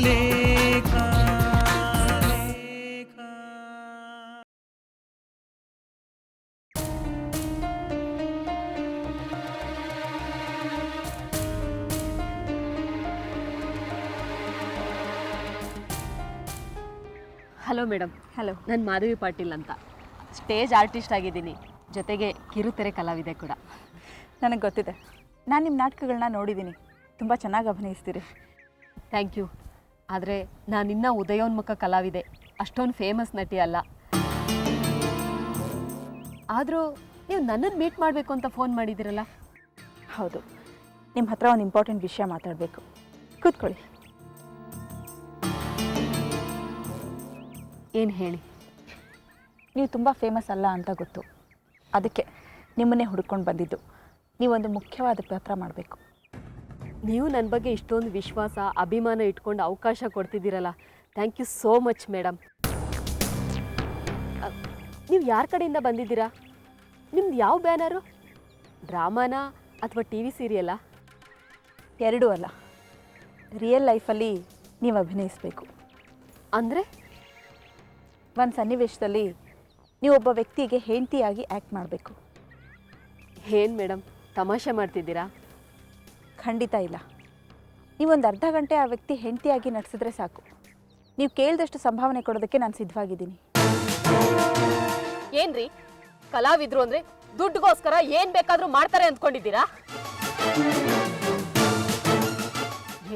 ಲೇಖ. Hello madam. Hello, ನಾನು ಮಾಧವಿ ಪಾಟೀಲ್ ಅಂತ, stage artist ಆಗಿದ್ದೀನಿ, ಜೊತೆಗೆ ಕಿರುತೆರೆ ಕಲಾವಿದೆ ಕೂಡ. ನನಗೆ ಗೊತ್ತಿದೆ, ನಾನು ನಿಮ್ಮ ನಾಟಕಗಳನ್ನ ನೋಡಿದ್ದೀನಿ, ತುಂಬ ಚೆನ್ನಾಗಿ ಅಭಿನಯಿಸ್ತೀರಿ. Thank you. ಆದರೆ ನಾನಿನ್ನ ಉದಯೋನ್ಮುಖ ಕಲಾವಿದೆ, ಅಷ್ಟೊಂದು ಫೇಮಸ್ ನಟಿ ಅಲ್ಲ. ಆದರೂ ನೀವು ನನ್ನನ್ನು ಮೀಟ್ ಮಾಡಬೇಕು ಅಂತ ಫೋನ್ ಮಾಡಿದ್ದೀರಲ್ಲ? ಹೌದು, ನಿಮ್ಮ ಹತ್ರ ಒಂದು ಇಂಪಾರ್ಟೆಂಟ್ ವಿಷಯ ಮಾತಾಡಬೇಕು. ಕೂತ್ಕೊಳ್ಳಿ. ಏನು ಹೇಳಿ? ನೀವು ತುಂಬ ಫೇಮಸ್ ಅಲ್ಲ ಅಂತ ಗೊತ್ತು, ಅದಕ್ಕೆ ನಿಮ್ಮನ್ನೇ ಹುಡ್ಕೊಂಡು ಬಂದಿದ್ದು. ನೀವೊಂದು ಮುಖ್ಯವಾದ ಪಾತ್ರ ಮಾಡಬೇಕು. ನೀವು ನನ್ನ ಬಗ್ಗೆ ಇಷ್ಟೊಂದು ವಿಶ್ವಾಸ ಅಭಿಮಾನ ಇಟ್ಕೊಂಡು ಅವಕಾಶ ಕೊಡ್ತಿದ್ದೀರಲ್ಲ, thank you so much madam. ನೀವು ಯಾರ ಕಡೆಯಿಂದ ಬಂದಿದ್ದೀರಾ? ನಿಮ್ದು ಯಾವ ಬ್ಯಾನರು? ಡ್ರಾಮಾನಾ ಅಥವಾ ಟಿ ವಿ ಸೀರಿಯಲ್ಲಾ? ಎರಡೂ ಅಲ್ಲ, ರಿಯಲ್ ಲೈಫಲ್ಲಿ ನೀವು ಅಭಿನಯಿಸಬೇಕು. ಅಂದರೆ ಒಂದು ಸನ್ನಿವೇಶದಲ್ಲಿ ನೀವೊಬ್ಬ ವ್ಯಕ್ತಿಗೆ ಹೆಂಡತಿಯಾಗಿ ಆ್ಯಕ್ಟ್ ಮಾಡಬೇಕು. ಏನು ಮೇಡಮ್, ತಮಾಷೆ ಮಾಡ್ತಿದ್ದೀರಾ? ಖಂಡಿತ ಇಲ್ಲ. ನೀವೊಂದು ಅರ್ಧ ಗಂಟೆ ಆ ವ್ಯಕ್ತಿ ಹೆಂಡತಿಯಾಗಿ ನಟಿಸಿದ್ರೆ ಸಾಕು. ನೀವು ಕೇಳಿದಷ್ಟು ಸಂಭಾವನೆ ಕೊಡೋದಕ್ಕೆ ನಾನು ಸಿದ್ಧವಾಗಿದ್ದೀನಿ. ಏನ್ರಿ, ಕಲಾವಿದ್ರು ಅಂದರೆ ದುಡ್ಡುಗೋಸ್ಕರ ಏನು ಬೇಕಾದರೂ ಮಾಡ್ತಾರೆ ಅಂದ್ಕೊಂಡಿದ್ದೀರಾ?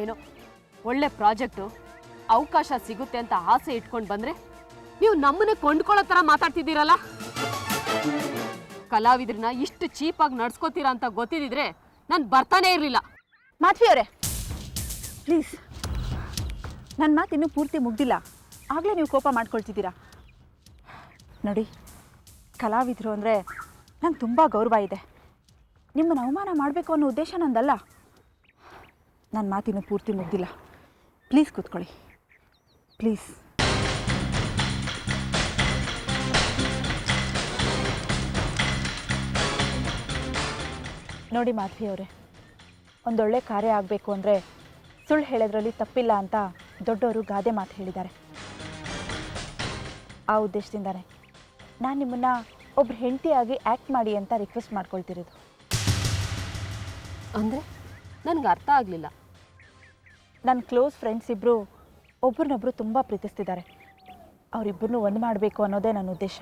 ಏನೋ ಒಳ್ಳೆ ಪ್ರಾಜೆಕ್ಟು, ಅವಕಾಶ ಸಿಗುತ್ತೆ ಅಂತ ಆಸೆ ಇಟ್ಕೊಂಡು ಬಂದರೆ ನೀವು ನಮ್ಮನ್ನೇ ಕೊಂಡ್ಕೊಳ್ಳೋ ಥರ ಮಾತಾಡ್ತಿದ್ದೀರಲ್ಲ. ಕಲಾವಿದ್ರನ್ನ ಇಷ್ಟು ಚೀಪಾಗಿ ನಡ್ಸ್ಕೋತೀರಾ ಅಂತ ಗೊತ್ತಿದ್ದಿದ್ರೆ ನಾನು ಬರ್ತಾನೇ ಇರಲಿಲ್ಲ. ಮಾಧವಿ ಅವರೇ, ಪ್ಲೀಸ್, ನನ್ನ ಮಾತು ಇನ್ನೂ ಪೂರ್ತಿ ಮುಗ್ದಿಲ್ಲ, ಆಗಲೇ ನೀವು ಕೋಪ ಮಾಡ್ಕೊಳ್ತಿದ್ದೀರಾ. ನೋಡಿ, ಕಲಾವಿದರು ಅಂದರೆ ನಂಗೆ ತುಂಬ ಗೌರವ ಇದೆ. ನಿಮ್ಮನ್ನು ಅವಮಾನ ಮಾಡಬೇಕು ಅನ್ನೋ ಉದ್ದೇಶ ನಂದಲ್ಲ. ನನ್ನ ಮಾತಿನ್ನೂ ಪೂರ್ತಿ ಮುಗ್ದಿಲ್ಲ. ಪ್ಲೀಸ್ ಕೂತ್ಕೊಳ್ಳಿ, ಪ್ಲೀಸ್. ನೋಡಿ ಮಾಧವಿ ಅವರೇ, ಒಂದೊಳ್ಳೆ ಕಾರ್ಯ ಆಗಬೇಕು ಅಂದರೆ ಸುಳ್ಳು ಹೇಳೋದ್ರಲ್ಲಿ ತಪ್ಪಿಲ್ಲ ಅಂತ ದೊಡ್ಡವರು ಗಾದೆ ಮಾತು ಹೇಳಿದ್ದಾರೆ. ಆ ಉದ್ದೇಶದಿಂದಾನೆ ನಾನು ನಿಮ್ಮನ್ನು ಒಬ್ಬರು ಹೆಂಡತಿಯಾಗಿ ಆ್ಯಕ್ಟ್ ಮಾಡಿ ಅಂತ ರಿಕ್ವೆಸ್ಟ್ ಮಾಡ್ಕೊಳ್ತಿರೋದು. ಅಂದರೆ ನನಗೆ ಅರ್ಥ ಆಗಲಿಲ್ಲ. ನನ್ನ ಕ್ಲೋಸ್ ಫ್ರೆಂಡ್ಸ್ ಇಬ್ಬರು ಒಬ್ರನ್ನೊಬ್ಬರು ತುಂಬ ಪ್ರೀತಿಸ್ತಿದ್ದಾರೆ. ಅವರಿಬ್ಬರನ್ನೂ ಒಂದು ಮಾಡಬೇಕು ಅನ್ನೋದೇ ನನ್ನ ಉದ್ದೇಶ.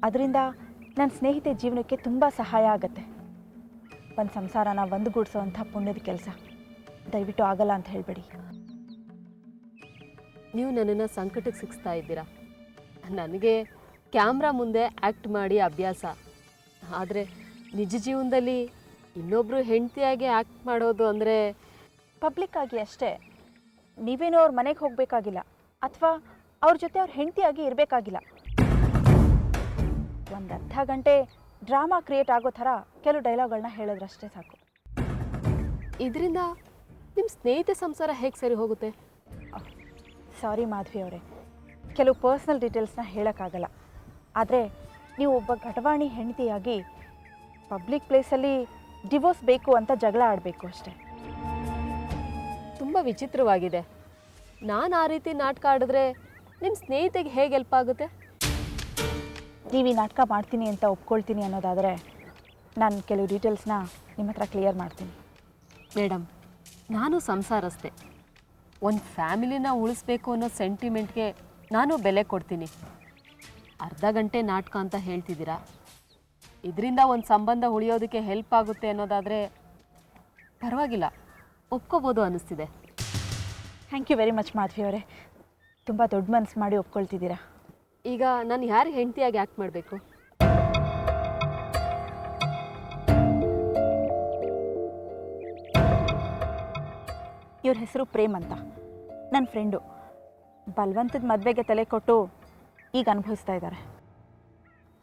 ಅದರಿಂದ ನನ್ನ ಸ್ನೇಹಿತೆ ಜೀವನಕ್ಕೆ ತುಂಬ ಸಹಾಯ ಆಗುತ್ತೆ. ಒಂದು ಸಂಸಾರನ ಒಂದುಗೂಡಿಸೋವಂಥ ಪುಣ್ಯದ ಕೆಲಸ. ದಯವಿಟ್ಟು ಆಗಲ್ಲ ಅಂತ ಹೇಳಬೇಡಿ. ನೀವು ನನ್ನನ್ನು ಸಂಕಟಕ್ಕೆ ಸಿಗಿಸ್ತಾ ಇದ್ದೀರಾ. ನನಗೆ ಕ್ಯಾಮ್ರಾ ಮುಂದೆ ಆ್ಯಕ್ಟ್ ಮಾಡಿ ಅಭ್ಯಾಸ, ಆದರೆ ನಿಜ ಜೀವನದಲ್ಲಿ ಇನ್ನೊಬ್ಬರು ಹೆಂಡತಿಯಾಗಿ ಆ್ಯಕ್ಟ್ ಮಾಡೋದು ಅಂದರೆ ಪಬ್ಲಿಕ್ ಆಗಿ ಅಷ್ಟೇ. ನೀವೇನೋ ಅವ್ರ ಮನೆಗೆ ಹೋಗಬೇಕಾಗಿಲ್ಲ, ಅಥವಾ ಅವ್ರ ಜೊತೆ ಅವ್ರ ಹೆಂಡತಿಯಾಗಿ ಇರಬೇಕಾಗಿಲ್ಲ. ಒಂದು ಅರ್ಧ ಗಂಟೆ ಡ್ರಾಮಾ ಕ್ರಿಯೇಟ್ ಆಗೋ ಥರ ಕೆಲವು ಡೈಲಾಗ್ಗಳನ್ನ ಹೇಳಿದ್ರಷ್ಟೇ ಸಾಕು. ಇದರಿಂದ ನಿಮ್ಮ ಸ್ನೇಹಿತೆ ಸಂಸಾರ ಹೇಗೆ ಸರಿ ಹೋಗುತ್ತೆ? ಸಾರಿ ಮಾಧವಿ ಅವರೇ, ಕೆಲವು ಪರ್ಸ್ನಲ್ ಡೀಟೇಲ್ಸ್ನ ಹೇಳೋಕ್ಕಾಗಲ್ಲ. ಆದರೆ ನೀವು ಒಬ್ಬ ಗಡವಾಣಿ ಹೆಂಡತಿಯಾಗಿ ಪಬ್ಲಿಕ್ ಪ್ಲೇಸಲ್ಲಿ ಡಿವೋರ್ಸ್ ಬೇಕು ಅಂತ ಜಗಳ ಆಡಬೇಕು ಅಷ್ಟೇ. ತುಂಬ ವಿಚಿತ್ರವಾಗಿದೆ. ನಾನು ಆ ರೀತಿ ನಾಟಕ ಆಡಿದ್ರೆ ನಿಮ್ಮ ಸ್ನೇಹಿತೆಗೆ ಹೇಗೆ ಹೆಲ್ಪ್ ಆಗುತ್ತೆ? ನೀವು ಈ ನಾಟಕ ಮಾಡ್ತೀನಿ ಅಂತ ಒಪ್ಕೊಳ್ತೀನಿ ಅನ್ನೋದಾದರೆ ನಾನು ಕೆಲವು ಡೀಟೇಲ್ಸ್ನ ನಿಮ್ಮ ಹತ್ರ ಕ್ಲಿಯರ್ ಮಾಡ್ತೀನಿ. ಮೇಡಮ್, ನಾನು ಸಂಸಾರಸ್ಥೆ. ಒಂದು ಫ್ಯಾಮಿಲಿನ ಉಳಿಸ್ಬೇಕು ಅನ್ನೋ ಸೆಂಟಿಮೆಂಟ್ಗೆ ನಾನು ಬೆಲೆ ಕೊಡ್ತೀನಿ. ಅರ್ಧ ಗಂಟೆ ನಾಟಕ ಅಂತ ಹೇಳ್ತಿದ್ದೀರಾ. ಇದರಿಂದ ಒಂದು ಸಂಬಂಧ ಉಳಿಯೋದಕ್ಕೆ ಹೆಲ್ಪ್ ಆಗುತ್ತೆ ಅನ್ನೋದಾದರೆ ಪರವಾಗಿಲ್ಲ, ಒಪ್ಕೋಬೋದು ಅನ್ನಿಸ್ತಿದೆ. Thank you very much Madhavi ಅವರೇ, ತುಂಬ ದೊಡ್ಡ ಮನಸ್ಸು ಮಾಡಿ ಒಪ್ಕೊಳ್ತಿದ್ದೀರಾ. ಈಗ ನಾನು ಯಾರು ಹೆಂಡತಿಯಾಗಿ ಆ್ಯಕ್ಟ್ ಮಾಡಬೇಕು? ಇವ್ರ ಹೆಸರು ಪ್ರೇಮ್ ಅಂತ, ನನ್ನ ಫ್ರೆಂಡು. ಬಲವಂತದ ಮದುವೆಗೆ ತಲೆ ಕೊಟ್ಟು ಈಗ ಅನುಭವಿಸ್ತಾ ಇದ್ದಾರೆ.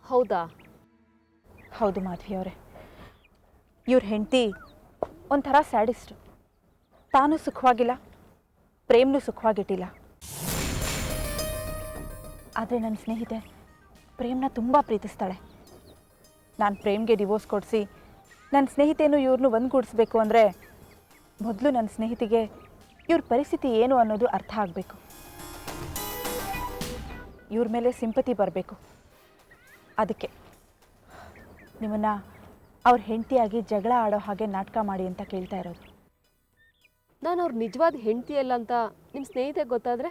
ಹೌದಾ? ಹೌದು ಮಾಧವಿ ಅವರೇ, ಇವ್ರ ಹೆಂಡತಿ ಒಂಥರ ಸ್ಯಾಡಿಸ್ಟು. ತಾನು ಸುಖವಾಗಿಲ್ಲ, ಪ್ರೇಮ್ನೂ ಸುಖವಾಗಿಟ್ಟಿಲ್ಲ. ಆದರೆ ನನ್ನ ಸ್ನೇಹಿತೆ ಪ್ರೇಮ್ನ ತುಂಬ ಪ್ರೀತಿಸ್ತಾಳೆ. ನಾನು ಪ್ರೇಮ್ಗೆ ಡಿವೋರ್ಸ್ ಕೊಡಿಸಿ ನನ್ನ ಸ್ನೇಹಿತೆಯೂ ಇವ್ರನ್ನೂ ಒಂದುಗೂಡಿಸ್ಬೇಕು ಅಂದರೆ ಮೊದಲು ನನ್ನ ಸ್ನೇಹಿತೆಗೆ ಇವ್ರ ಪರಿಸ್ಥಿತಿ ಏನು ಅನ್ನೋದು ಅರ್ಥ ಆಗಬೇಕು. ಇವ್ರ ಮೇಲೆ ಸಿಂಪತಿ ಬರಬೇಕು. ಅದಕ್ಕೆ ನಿಮ್ಮನ್ನು ಅವ್ರ ಹೆಂಡತಿಯಾಗಿ ಜಗಳ ಆಡೋ ಹಾಗೆ ನಾಟಕ ಮಾಡಿ ಅಂತ ಕೇಳ್ತಾ ಇರೋದು. ನಾನು ಅವ್ರ ನಿಜವಾದ ಹೆಂಡತಿ ಅಲ್ಲ ಅಂತ ನಿಮ್ಮ ಸ್ನೇಹಿತೆಗೆ ಗೊತ್ತಾದರೆ?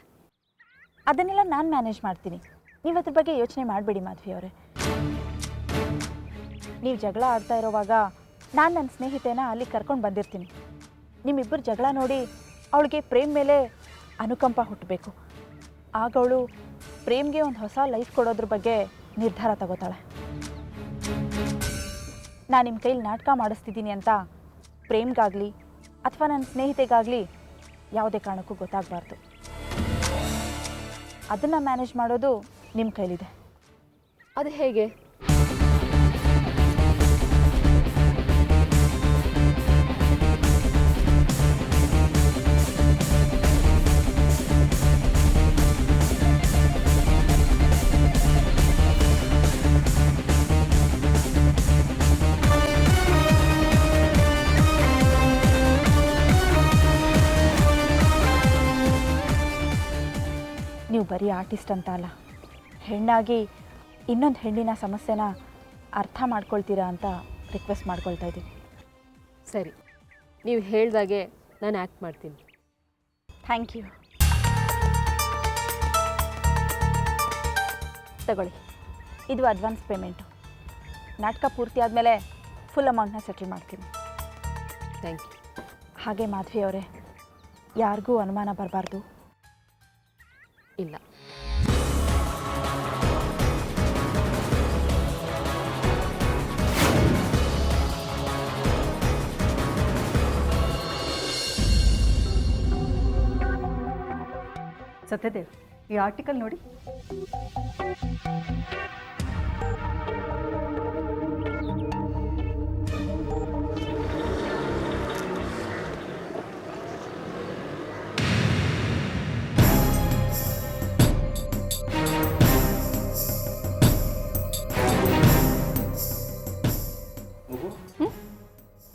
ಅದನ್ನೆಲ್ಲ ನಾನು ಮ್ಯಾನೇಜ್ ಮಾಡ್ತೀನಿ. ನೀವು ಅದ್ರ ಬಗ್ಗೆ ಯೋಚನೆ ಮಾಡಬೇಡಿ ಮಾಧವಿ ಅವರೇ. ನೀವು ಜಗಳ ಆಡ್ತಾ ಇರೋವಾಗ ನಾನು ನನ್ನ ಸ್ನೇಹಿತೆನ ಅಲ್ಲಿ ಕರ್ಕೊಂಡು ಬಂದಿರ್ತೀನಿ. ನಿಮ್ಮಿಬ್ಬರು ಜಗಳ ನೋಡಿ ಅವಳಿಗೆ ಪ್ರೇಮ್ ಮೇಲೆ ಅನುಕಂಪ ಹುಟ್ಟಬೇಕು. ಆಗ ಅವಳು ಪ್ರೇಮ್ಗೆ ಒಂದು ಹೊಸ ಲೈಫ್ ಕೊಡೋದ್ರ ಬಗ್ಗೆ ನಿರ್ಧಾರ ತಗೋತಾಳೆ. ನಾನು ನಿಮ್ಮ ಕೈಲಿ ನಾಟಕ ಮಾಡಿಸ್ತಿದ್ದೀನಿ ಅಂತ ಪ್ರೇಮ್ಗಾಗಲಿ ಅಥವಾ ನನ್ನ ಸ್ನೇಹಿತೆಗಾಗಲಿ ಯಾವುದೇ ಕಾರಣಕ್ಕೂ ಗೊತ್ತಾಗಬಾರ್ದು. ಅದನ್ನು ಮ್ಯಾನೇಜ್ ಮಾಡೋದು ನಿಮ್ಮ ಕೈಲಿದೆ. ಅದು ಹೇಗೆ? ನೀವು ಬರೀ ಆರ್ಟಿಸ್ಟ್ ಅಂತ ಅಲ್ಲ, ಹೆಣ್ಣಾಗಿ ಇನ್ನೊಂದು ಹೆಣ್ಣಿನ ಸಮಸ್ಯೆನ ಅರ್ಥ ಮಾಡ್ಕೊಳ್ತೀರಾ ಅಂತ ರಿಕ್ವೆಸ್ಟ್ ಮಾಡ್ಕೊಳ್ತಾ ಇದ್ದೀನಿ. ಸರಿ, ನೀವು ಹೇಳ್ದಾಗೆ ನಾನು ಆ್ಯಕ್ಟ್ ಮಾಡ್ತೀನಿ. Thank you. ತಗೊಳ್ಳಿ, ಇದು ಅಡ್ವಾನ್ಸ್ ಪೇಮೆಂಟು. ನಾಟಕ ಪೂರ್ತಿ ಆದಮೇಲೆ ಫುಲ್ ಅಮೌಂಟ್ನ ಸೆಟಲ್ ಮಾಡ್ತೀನಿ. Thank you. ಹಾಗೆ ಮಾಧವಿ ಅವರೇ, ಯಾರಿಗೂ ಅನುಮಾನ ಬರಬಾರ್ದು. ಇಲ್ಲ. ಸತ್ಯದೇವ್, ಈ ಆರ್ಟಿಕಲ್ ನೋಡಿ.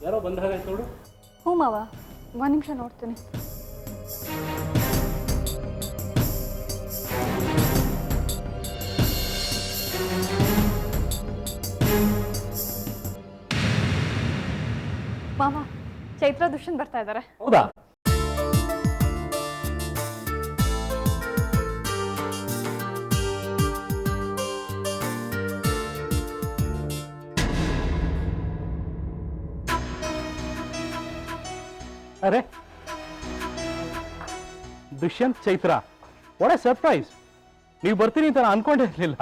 ಯಾರೋ ಬಂದ ಹಾಗೆ ನೋಡು. ಹ್ಞೂ ಮಾವ, ಒಂದು ನಿಮಿಷ ನೋಡ್ತೀನಿ. ಮಾವ, ಚೈತ್ರ ದುಷ್ಯಂತ್ ಬರ್ತಾ ಇದ್ದಾರೆ. ಹೌದಾ? ಅರೆ, ದುಷ್ಯಂತ್, ಚೈತ್ರ, ಒಳ್ಳೆ ಸರ್ಪ್ರೈಸ್. ನೀವು ಬರ್ತೀನಿ ಅಂತ ನಾನು ಅನ್ಕೊಂಡೇ ಇರಲಿಲ್ಲ.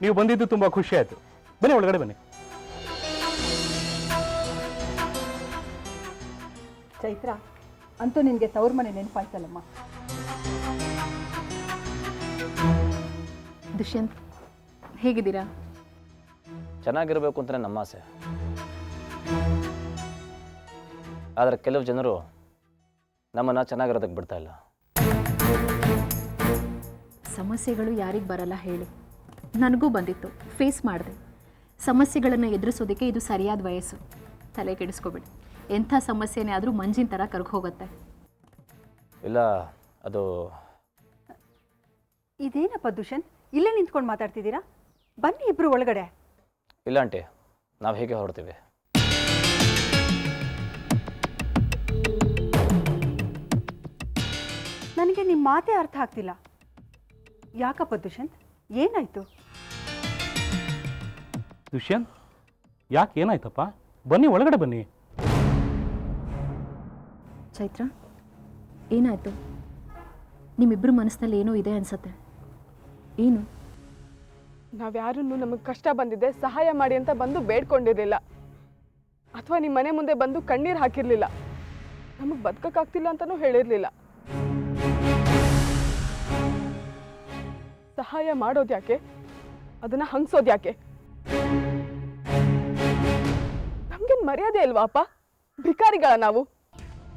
ನೀವು ಬಂದಿದ್ದು ತುಂಬಾ ಖುಷಿ ಆಯ್ತು. ಬನ್ನಿ, ಒಳಗಡೆ ಬನ್ನಿ. ಚೈತ್ರ, ಅಂತೂ ನಿನಗೆ ತವ್ರ ಮನೆ ನೆನಪಾಯ್ತಲ್ಲಮ್ಮ. ದುಷ್ಯಂತ್, ಹೇಗಿದ್ದೀರಾ? ಚೆನ್ನಾಗಿರಬೇಕು ಅಂತಲೇ ನಮ್ಮ ಆಸೆ. ಆದರೆ ಕೆಲವು ಜನರು ನಮ್ಮನ್ನು ಚೆನ್ನಾಗಿರೋದಕ್ಕೆ ಬಿಡ್ತಾ ಇಲ್ಲ. ಸಮಸ್ಯೆಗಳು ಯಾರಿಗೆ ಬರಲ್ಲ ಹೇಳಿ? ನನಗೂ ಬಂದಿತ್ತು, ಫೇಸ್ ಮಾಡಿದೆ. ಸಮಸ್ಯೆಗಳನ್ನು ಎದುರಿಸೋದಕ್ಕೆ ಇದು ಸರಿಯಾದ ವಯಸ್ಸು. ತಲೆ ಕೆಡಿಸ್ಕೋಬೇಡಿ. ಎಂಥ ಸಮಸ್ಯೆನೇ ಆದರೂ ಮಂಜಿನ ಥರ ಕರ್ಗೆ ಹೋಗುತ್ತೆ. ಇಲ್ಲ, ಅದು ಇದೇನಪ್ಪ ದುಷ್ಯಂತ್, ಇಲ್ಲೇ ನಿಂತ್ಕೊಂಡು ಮಾತಾಡ್ತಿದ್ದೀರಾ? ಬನ್ನಿ ಇಬ್ರು ಒಳಗಡೆ. ಇಲ್ಲ ಆಂಟಿ, ನಾವು ಹೇಗೆ ಹೊರಡ್ತೀವಿ. ನನಗೆ ನಿಮ್ಮ ಮಾತೇ ಅರ್ಥ ಆಗ್ತಿಲ್ಲ. ಯಾಕಪ್ಪ ದುಷ್ಯಂತ್, ಏನಾಯ್ತು? ದುಷ್ಯಂತ್, ಯಾಕೆ, ಏನಾಯ್ತಪ್ಪ? ಬನ್ನಿ, ಒಳಗಡೆ ಬನ್ನಿ. ಚೈತ್ರ, ಏನಾಯಿತು? ನಿಮ್ಮಿಬ್ಬರು ಮನಸ್ಸಿನಲ್ಲಿ ಏನೋ ಇದೆ ಅನ್ಸತ್ತೆ. ಏನು? ನಾವ್ಯಾರನ್ನು ನಮಗೆ ಕಷ್ಟ ಬಂದಿದೆ ಸಹಾಯ ಮಾಡಿ ಅಂತ ಬಂದು ಬೇಡ್ಕೊಂಡಿರಲಿಲ್ಲ, ಅಥವಾ ನಿಮ್ಮ ಮನೆ ಮುಂದೆ ಬಂದು ಕಣ್ಣೀರು ಹಾಕಿರಲಿಲ್ಲ. ನಮಗೆ ಬದುಕಕ್ಕಾಗ್ತಿಲ್ಲ ಅಂತಲೂ ಹೇಳಿರಲಿಲ್ಲ. ಸಹಾಯ ಮಾಡೋದು ಯಾಕೆ? ಅದನ್ನು ಹಂಗ್ಸೋದು ಯಾಕೆ? ನಮಗೇನು ಮರ್ಯಾದೆ ಇಲ್ವಾ ಅಪ್ಪ? ಭಿಕಾರಿಗಳ ನಾವು?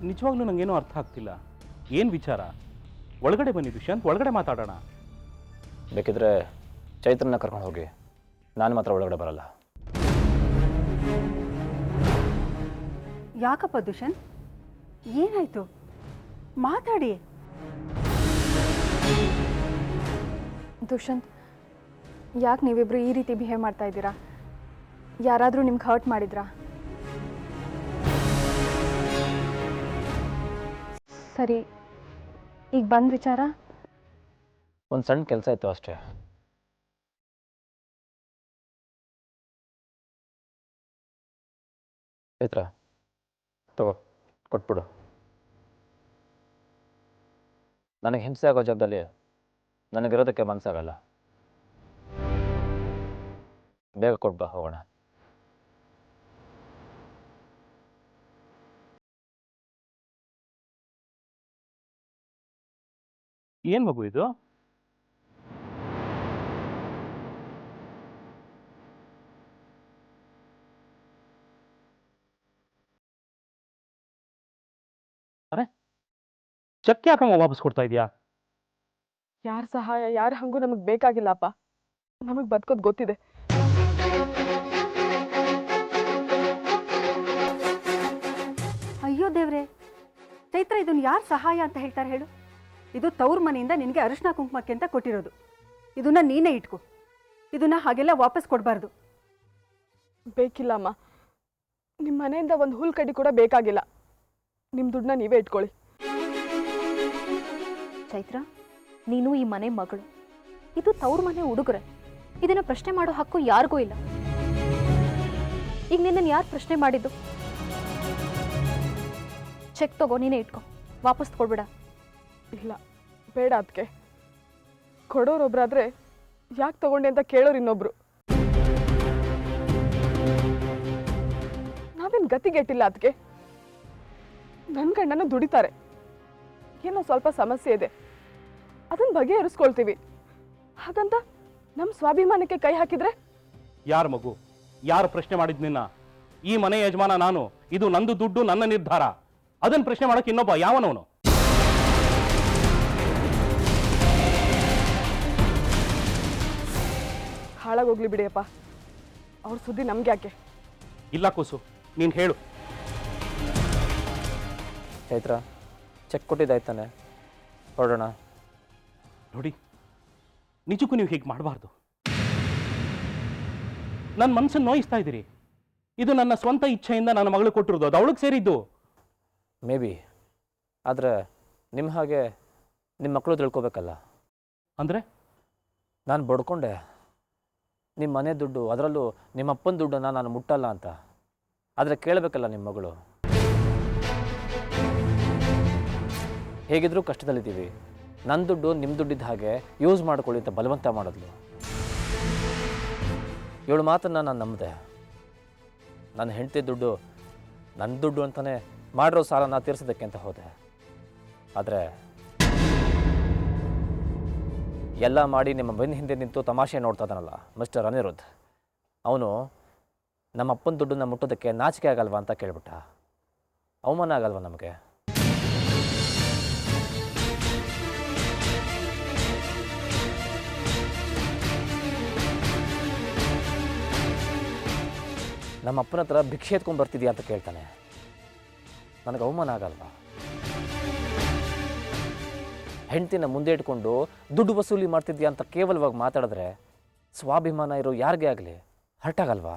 ನಿಜವಾಗ್ಲೂ ನಂಗೇನೂ ಅರ್ಥ ಆಗ್ತಿಲ್ಲ. ಏನು ವಿಚಾರ? ಒಳಗಡೆ ಬನ್ನಿ ದುಷ್ಯಂತ್, ಒಳಗಡೆ ಮಾತಾಡೋಣ. ಬೇಕಿದ್ರೆ ಚೈತ್ರನ ಕರ್ಕೊಂಡು ಹೋಗಿ, ನಾನು ಮಾತ್ರ ಒಳಗಡೆ ಬರಲ್ಲ. ಯಾಕಪ್ಪ ದುಷ್ಯಂತ್, ಏನಾಯ್ತು? ಮಾತಾಡಿ. ದುಷ್ಯಂತ್, ಯಾಕೆ ನೀವಿಬ್ರು ಈ ರೀತಿ ಬಿಹೇವ್ ಮಾಡ್ತಾ ಇದ್ದೀರಾ? ಯಾರಾದರೂ ನಿಮ್ಗೆ ಹರ್ಟ್ ಮಾಡಿದ್ರಾ? ಸರಿ, ಈಗ ಬಂದ ವಿಚಾರ? ಒಂದು ಸಣ್ಣ ಕೆಲಸ ಇತ್ತು ಅಷ್ಟೇ. ಚೈತ್ರ, ತಗೋ, ಕೊಟ್ಬಿಡು. ನನಗೆ ಹಿಂಸೆ ಆಗೋ ಜಾಗದಲ್ಲಿ ನನಗಿರೋದಕ್ಕೆ ಮನಸ್ಸಾಗಲ್ಲ. ಬೇಗ ಕೊಟ್ಬಾ, ಹೋಗೋಣ. ಏನ್ ಮಗು ಇದು? ಅರೆ, ಚೆಕ್ ಯಾಕಮ್ಮ ವಾಪಸ್ ಕೊಡ್ತಾ ಇದೀಯಾ? ಯಾರ ಸಹಾಯ ಯಾರ ಹಂಗೂ ನಮಗೆ ಬೇಕಾಗಿಲ್ಲಪ್ಪ. ನಮಗೆ ಬದುಕೋದು ಗೊತ್ತಿದೆ. ಅಯ್ಯೋ ದೇವ್ರೆ, ಚೈತ್ರ, ಇದನ್ನು ಯಾರು ಸಹಾಯ ಅಂತ ಹೇಳ್ತಾರೆ ಹೇಳು? ಇದು ತವ್ರ ಮನೆಯಿಂದ ನಿನಗೆ ಅರಿಶಿನ ಕುಂಕುಮಕ್ಕೆ ಅಂತ ಕೊಟ್ಟಿರೋದು. ಇದನ್ನ ನೀನೇ ಇಟ್ಕೊ. ಇದನ್ನ ಹಾಗೆಲ್ಲ ವಾಪಸ್ ಕೊಡಬಾರ್ದು. ಬೇಕಿಲ್ಲಮ್ಮ, ನಿಮ್ಮ ಮನೆಯಿಂದ ಒಂದು ಹುಲ್ ಕಡ್ಡಿ ಕೂಡ ಬೇಕಾಗಿಲ್ಲ. ನಿಮ್ಮ ದುಡ್ಡನ್ನ ನೀವೇ ಇಟ್ಕೊಳ್ಳಿ. ಚೈತ್ರ, ನೀನು ಈ ಮನೆ ಮಗಳು. ಇದು ತವ್ರ ಮನೆ ಉಡುಗೊರೆ. ಇದನ್ನು ಪ್ರಶ್ನೆ ಮಾಡೋ ಹಕ್ಕು ಯಾರಿಗೂ ಇಲ್ಲ. ಈಗ ನಿನ್ನನ್ನು ಯಾರು ಪ್ರಶ್ನೆ ಮಾಡಿದ್ದು? ಚೆಕ್ ತಗೋ, ನೀನೇ ಇಟ್ಕೊ. ವಾಪಸ್ ಕೊಡ್ಬೇಡ. ಇಲ್ಲ, ಬೇಡ. ಅದಕ್ಕೆ ಕೊಡೋರೊಬ್ರಾದ್ರೆ ಯಾಕೆ ತಗೊಂಡೆ ಅಂತ ಕೇಳೋರು ಇನ್ನೊಬ್ರು. ನಾವೇನು ಗತಿಗೆಟ್ಟಿಲ್ಲ. ಅದಕ್ಕೆ ನನ್ನ ಗಂಡನೂ ದುಡಿತಾರೆ. ಏನೋ ಸ್ವಲ್ಪ ಸಮಸ್ಯೆ ಇದೆ, ಅದನ್ನ ಬಗೆಹರಿಸ್ಕೊಳ್ತೀವಿ. ಹಾಗಂತ ನಮ್ಮ ಸ್ವಾಭಿಮಾನಕ್ಕೆ ಕೈ ಹಾಕಿದ್ರೆ? ಯಾರು ಮಗು? ಯಾರು ಪ್ರಶ್ನೆ ಮಾಡಿದ್ ನಿನ್ನ? ಈ ಮನೆ ಯಜಮಾನ ನಾನು. ಇದು ನಂದು ದುಡ್ಡು, ನನ್ನ ನಿರ್ಧಾರ. ಅದನ್ನ ಪ್ರಶ್ನೆ ಮಾಡಕ್ಕೆ ಇನ್ನೊಬ್ಬ ಯಾವನವನು? ಹಾಳಾಗೋಗ್ಲಿ ಬಿಡಿಯಪ್ಪ, ಅವ್ರ ಸುದ್ದಿ ನಮ್ಗೆ ಯಾಕೆ? ಇಲ್ಲ ಕೂಸು, ನೀನು ಹೇಳು. ಚೈತ್ರ, ಚೆಕ್ ಕೊಟ್ಟಿದ್ದಾಯ್ತಾನೆ, ಹೊರಡೋಣ. ನೋಡಿ, ನಿಜಕ್ಕೂ ನೀವು ಹೀಗೆ ಮಾಡಬಾರ್ದು. ನನ್ನ ಮನಸ್ಸನ್ನು ನೋಯಿಸ್ತಾ ಇದ್ದೀರಿ. ಇದು ನನ್ನ ಸ್ವಂತ ಇಚ್ಛೆಯಿಂದ ನನ್ನ ಮಗಳು ಕೊಟ್ಟಿರೋದು, ಅದು ಅವಳಿಗೆ ಸೇರಿದ್ದು. ಮೇ ಬಿ, ಆದರೆ ನಿಮ್ಮ ಹಾಗೆ ನಿಮ್ಮ ಮಕ್ಕಳು ತಿಳ್ಕೊಬೇಕಲ್ಲ. ಅಂದರೆ ನಾನು ಬಡ್ಕೊಂಡೆ ನಿಮ್ಮ ಮನೆ ದುಡ್ಡು, ಅದರಲ್ಲೂ ನಿಮ್ಮ ಅಪ್ಪನ ದುಡ್ಡನ್ನು ನಾನು ಮುಟ್ಟಲ್ಲ ಅಂತ. ಆದರೆ ಕೇಳಬೇಕಲ್ಲ ನಿಮ್ಮ ಮಗಳು. ಹೇಗಿದ್ರೂ ಕಷ್ಟದಲ್ಲಿದ್ದೀವಿ, ನನ್ನ ದುಡ್ಡು ನಿಮ್ಮ ದುಡ್ಡಿದ್ದ ಹಾಗೆ ಯೂಸ್ ಮಾಡ್ಕೊಳ್ಳಿ ಅಂತ ಬಲವಂತ ಮಾಡಿದ್ಲು. ಇವಳು ಮಾತನ್ನು ನಾನು ನಂಬಿದೆ. ನನ್ನ ಹೆಂಡತಿ ದುಡ್ಡು ನನ್ನ ದುಡ್ಡು ಅಂತಲೇ ಮಾಡಿರೋ ಸಾಲನ ತೀರ್ಸೋದಕ್ಕೆ ಅಂತ ಹೋದೆ. ಆದರೆ ಎಲ್ಲ ಮಾಡಿ ನಿಮ್ಮ ಬೆನ್ನ ಹಿಂದೆ ನಿಂತು ತಮಾಷೆ ನೋಡ್ತಾ ಇದ್ದಾನಲ್ಲ ಮಿಸ್ಟರ್ ಅನಿರುದ್ಧ್, ಅವನು ನಮ್ಮ ಅಪ್ಪನ ದುಡ್ಡನ್ನು ಮುಟ್ಟೋದಕ್ಕೆ ನಾಚಿಕೆ ಆಗಲ್ವಾ ಅಂತ ಕೇಳ್ಬಿಟ್ಟ. ಅವಮಾನ ಆಗಲ್ವಾ ನಮಗೆ? ನಮ್ಮ ಅಪ್ಪನ ಹತ್ರ ಭಿಕ್ಷೆ ಎತ್ಕೊಂಡು ಬರ್ತಿದ್ಯಾ ಅಂತ ಕೇಳ್ತಾನೆ. ನನಗೆ ಅವಮಾನ ಆಗಲ್ವಾ? ಹೆಂಡ್ತಿನ ಮುಂದೆ ಇಟ್ಕೊಂಡು ದುಡ್ಡು ವಸೂಲಿ ಮಾಡ್ತಿದ್ಯಾ ಅಂತ ಕೇವಲವಾಗಿ ಮಾತಾಡಿದ್ರೆ ಸ್ವಾಭಿಮಾನ ಇರೋ ಯಾರಿಗೇ ಆಗಲಿ ಹರ್ಟ್ ಆಗಲ್ವಾ?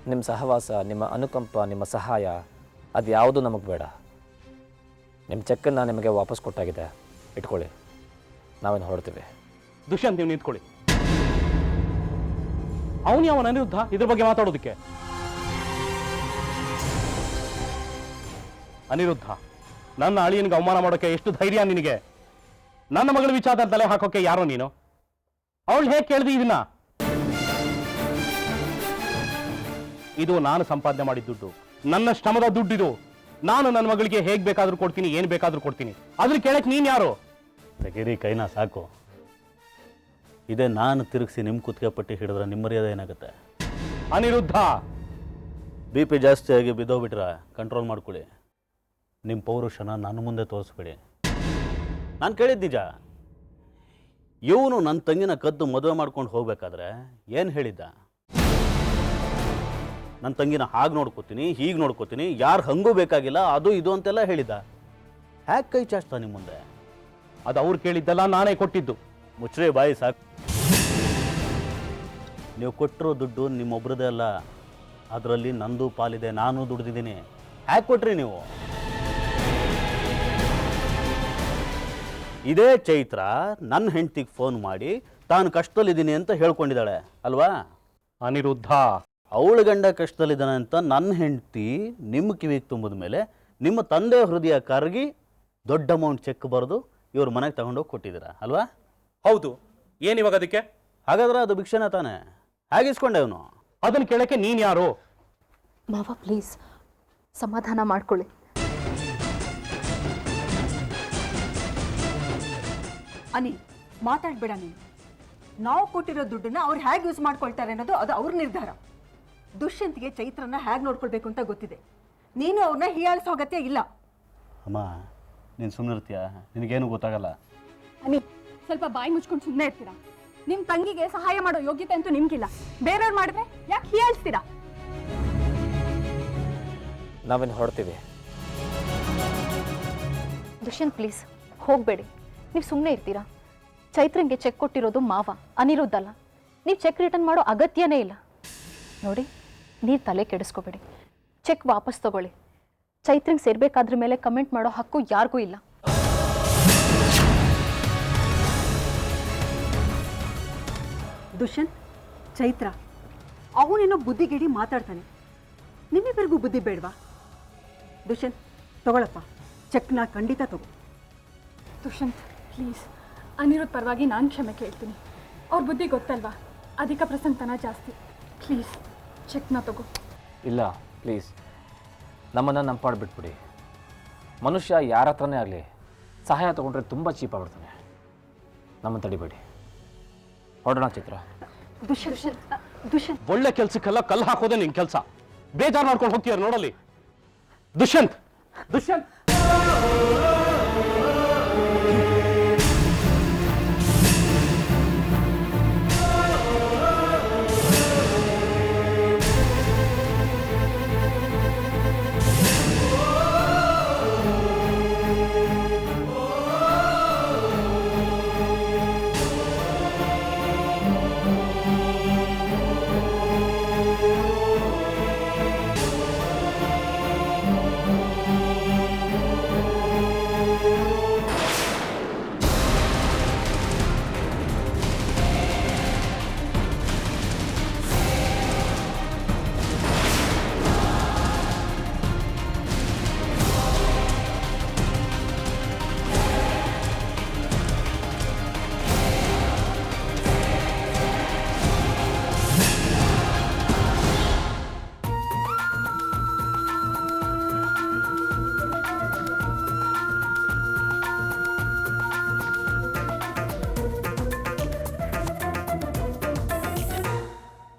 ನಿಮ್ಮ ಸಹವಾಸ, ನಿಮ್ಮ ಅನುಕಂಪ, ನಿಮ್ಮ ಸಹಾಯ ಅದು ಯಾವುದು ನಮಗೆ ಬೇಡ. ನಿಮ್ಮ ಚೆಕ್ಕನ್ನು ನಿಮಗೆ ವಾಪಸ್ ಕೊಟ್ಟಾಗಿದೆ, ಇಟ್ಕೊಳ್ಳಿ. ನಾವೇನು ಹೊರಡ್ತೀವಿ. ದುಷ್ಯಂತ್, ನೀವು ನಿಂತ್ಕೊಳ್ಳಿ. ಅವನು ಯಾವ ಅನಿರುದ್ಧ ಇದ್ರ ಬಗ್ಗೆ ಮಾತಾಡೋದಕ್ಕೆ? ಅನಿರುದ್ಧ, ನನ್ನ ಅಳಿಯನಿಗೆ ಅವಮಾನ ಮಾಡೋಕೆ ಎಷ್ಟು ಧೈರ್ಯ ನಿನಗೆ? ನನ್ನ ಮಗಳ ವಿಚಾರದಲ್ಲಿ ತಲೆ ಹಾಕೋಕೆ ಯಾರೋ ನೀನು? ಅವಳು ಹೇಗೆ ಕೇಳಿದಿ ಇದನ್ನ? ಇದು ನಾನು ಸಂಪಾದನೆ ಮಾಡಿದ ದುಡ್ಡು, ನನ್ನ ಶ್ರಮದ ದುಡ್ಡಿದು. ನಾನು ನನ್ನ ಮಗಳಿಗೆ ಹೇಗೆ ಬೇಕಾದ್ರೂ ಕೊಡ್ತೀನಿ, ಏನು ಬೇಕಾದ್ರೂ ಕೊಡ್ತೀನಿ. ಅದ್ರ ಕೇಳಕ್ಕೆ ನೀನು ಯಾರು? ತೆಗೀರಿ ಕೈನ, ಸಾಕು. ಇದೇ ನಾನು ತಿರುಗಿಸಿ ನಿಮ್ಮ ಕುತ್ತಿಗೆ ಪಟ್ಟಿ ಹಿಡಿದ್ರೆ ನಿಮ್ಮ ಮರ್ಯಾದೆ ಏನಾಗುತ್ತೆ? ಅನಿರುದ್ಧ, ಬಿ ಪಿ ಜಾಸ್ತಿಯಾಗಿ ಬಿದ್ದೋಗ್ಬಿಟ್ರೆ ಕಂಟ್ರೋಲ್ ಮಾಡ್ಕೊಳ್ಳಿ. ನಿಮ್ಮ ಪೌರುಷನ ನನ್ನ ಮುಂದೆ ತೋರಿಸ್ಬೇಡಿ. ನಾನು ಕೇಳಿದ್ದು ನಿಜ. ಇವನು ನನ್ನ ತಂಗಿನ ಕದ್ದು ಮದುವೆ ಮಾಡ್ಕೊಂಡು ಹೋಗ್ಬೇಕಾದ್ರೆ ಏನು ಹೇಳಿದ್ದ? ನನ್ನ ತಂಗಿನ ಹಾಗೆ ನೋಡ್ಕೋತೀನಿ ಹೀಗೆ ನೋಡ್ಕೋತೀನಿ ಯಾರು ಹಂಗೂ ಬೇಕಾಗಿಲ್ಲ ಅದು ಇದು ಅಂತೆಲ್ಲ ಹೇಳಿದ. ಹ್ಯಾಕ್ ಕೈ ಚಾಚ್ತಾ ನಿಮ್ಮ ಮುಂದೆ? ಅದು ಅವ್ರು ಕೇಳಿದ್ದಲ್ಲ, ನಾನೇ ಕೊಟ್ಟಿದ್ದು. ಮುಚ್ಚ್ರೆ ಬಾಯಿ ಸಾಕು. ನೀವು ಕೊಟ್ಟಿರೋ ದುಡ್ಡು ನಿಮ್ಮೊಬ್ರದೇ ಅಲ್ಲ, ಅದರಲ್ಲಿ ನಂದು ಪಾಲಿದೆ, ನಾನು ದುಡ್ದಿದ್ದೀನಿ. ಹ್ಯಾಕ್ ಕೊಟ್ರಿ ನೀವು? ಇದೇ ಚೈತ್ರ ನನ್ನ ಹೆಂಡ್ತಿಗೆ ಫೋನ್ ಮಾಡಿ ತಾನು ಕಷ್ಟದಲ್ಲಿದ್ದೀನಿ ಅಂತ ಹೇಳ್ಕೊಂಡಿದ್ದಾಳೆ ಅಲ್ವಾ? ಅನಿರುದ್ಧ, ಅವಳ ಗಂಡ ಕಷ್ಟದಲ್ಲಿದ್ದಾನೆ ಅಂತ ನನ್ನ ಹೆಂಡ್ತಿ ನಿಮ್ಮ ಕಿವಿಗೆ ತುಂಬಿದ ಮೇಲೆ ನಿಮ್ಮ ತಂದೆ ಹೃದಯ ಕರಗಿ ದೊಡ್ಡ ಅಮೌಂಟ್ ಚೆಕ್ ಬರೆದು ಇವ್ರ ಮನೆಗೆ ತಗೊಂಡೋಗಿ ಕೊಟ್ಟಿದ್ದೀರಾ ಅಲ್ವಾ? ಹೌದು. ಏನಿವಾಗ ಅದಕ್ಕೆ? ಹಾಗಾದ್ರೆ ಅದು ಭಿಕ್ಷೆನ ತಾನೆ? ಹೇಗಿಸ್ಕೊಂಡೆ ಅವನು? ಅದನ್ನು ಕೇಳಕ್ಕೆ ನೀನು ಯಾರು? ಮಾವ ಪ್ಲೀಸ್ ಸಮಾಧಾನ ಮಾಡ್ಕೊಳ್ಳಿ. ಅನಿ, ಮಾತಾಡ್ಬೇಡ ನೀನು. ನಾವು ಕೊಟ್ಟಿರೋ ದುಡ್ಡನ್ನ ಅವ್ರು ಹೇಗೆ ಯೂಸ್ ಮಾಡ್ಕೊಳ್ತಾರೆ ಅನ್ನೋದು ಅದು ಅವ್ರ ನಿರ್ಧಾರ. ದುಷ್ಯಂತ್ಗೆ ಚೈತ್ರನ ಹೇಗೆ ನೋಡ್ಕೊಳ್ಬೇಕು ಅಂತ ಗೊತ್ತಿದೆ. ನೀನು ಅವ್ರನ್ನ ಹೀಯಾಳಿಸೋ ಅಗತ್ಯ ಇಲ್ಲ. ಅಮ್ಮ ನೀನು ಸುಮ್ಮನಿರ್ತೀಯ? ನಿನಗೇನು ಗೊತ್ತಾಗಲ್ಲ. ಅನಿ, ಸ್ವಲ್ಪ ಬಾಯಿ ಮುಚ್ಕೊಂಡು ಸುಮ್ಮನೆ ಇರ್ತೀರಾ? ನಿಮ್ಮ ತಂಗಿಗೆ ಸಹಾಯ ಮಾಡೋ ಯೋಗ್ಯತೆ ಅಂತೂ ನಿಮ್ಗಿಲ್ಲ. ಬೇರೆಯವ್ರು ಮಾಡಿದ್ರೆ ಯಾಕೆ ಹೀಯಾಳಿಸ್ತೀರಾ? ನಾವೇನು ಹೊರಡ್ತೀವಿ. ದುಷ್ಯಂತ್ ಪ್ಲೀಸ್ ಹೋಗಬೇಡಿ. ನೀವು ಸುಮ್ಮನೆ ಇರ್ತೀರಾ? ಚೈತ್ರಂಗೆ ಚೆಕ್ ಕೊಟ್ಟಿರೋದು ಮಾವ, ಅನಿರುದ್ಧ ಅಲ್ಲ. ನೀವು ಚೆಕ್ ರಿಟರ್ನ್ ಮಾಡೋ ಅಗತ್ಯನೇ ಇಲ್ಲ. ನೋಡಿ, ನೀವು ತಲೆ ಕೆಡಿಸ್ಕೋಬೇಡಿ. ಚೆಕ್ ವಾಪಸ್ ತಗೊಳ್ಳಿ. ಚೈತ್ರಂಗೆ ಸೇರ್ಬೇಕಾದ್ರ ಮೇಲೆ ಕಮೆಂಟ್ ಮಾಡೋ ಹಕ್ಕು ಯಾರಿಗೂ ಇಲ್ಲ. ದುಷ್ಯಂತ್, ಚೈತ್ರ ಅವನೇನೋ ಬುದ್ಧಿಗೇಡಿ ಮಾತಾಡ್ತಾನೆ. ನಿಮ್ಮಿಬ್ಬರಿಗೂ ಬುದ್ಧಿ ಬೇಡವಾ? ದುಷ್ಯಂತ್ ತಗೊಳಪ್ಪ, ಚೆಕ್ನ ಖಂಡಿತ ತಗೋ. ದುಷ್ಯಂತ್ ಪ್ಲೀಸ್, ಅನಿರುದ್ಧ ಪರವಾಗಿ ನಾನು ಕ್ಷಮೆ ಕೇಳ್ತೀನಿ. ಅವ್ರ ಬುದ್ಧಿ ಗೊತ್ತಲ್ವಾ, ಅಧಿಕ ಪ್ರಸಂಗತನ ಜಾಸ್ತಿ. ಪ್ಲೀಸ್ ಚೆಕ್ನ ತಗೋ. ಇಲ್ಲ ಪ್ಲೀಸ್, ನಮ್ಮನ್ನು ನಂಪಾಡು ಬಿಟ್ಬಿಡಿ. ಮನುಷ್ಯ ಯಾರ ಹತ್ರನೇ ಆಗಲಿ ಸಹಾಯ ತೊಗೊಂಡ್ರೆ ತುಂಬ ಚೀಪ್ ಆಗ್ಬಿಡ್ತಾನೆ. ನಮ್ಮನ್ನು ತಡಿಬೇಡಿ, ಹೊರಡೋಣ ಚೈತ್ರ. ದುಷ್ಯಂತ್ ಒಳ್ಳೆ ಕೆಲ್ಸಕ್ಕೆಲ್ಲ ಕಲ್ಲು ಹಾಕೋದೇ ನಿನ್ ಕೆಲಸ. ಬೇಜಾರು ಮಾಡ್ಕೊಂಡು ಹೋಗ್ತೀಯಾರ ನೋಡಲ್ಲಿ. ದುಷ್ಯಂತ್, ದುಷ್ಯಂತ್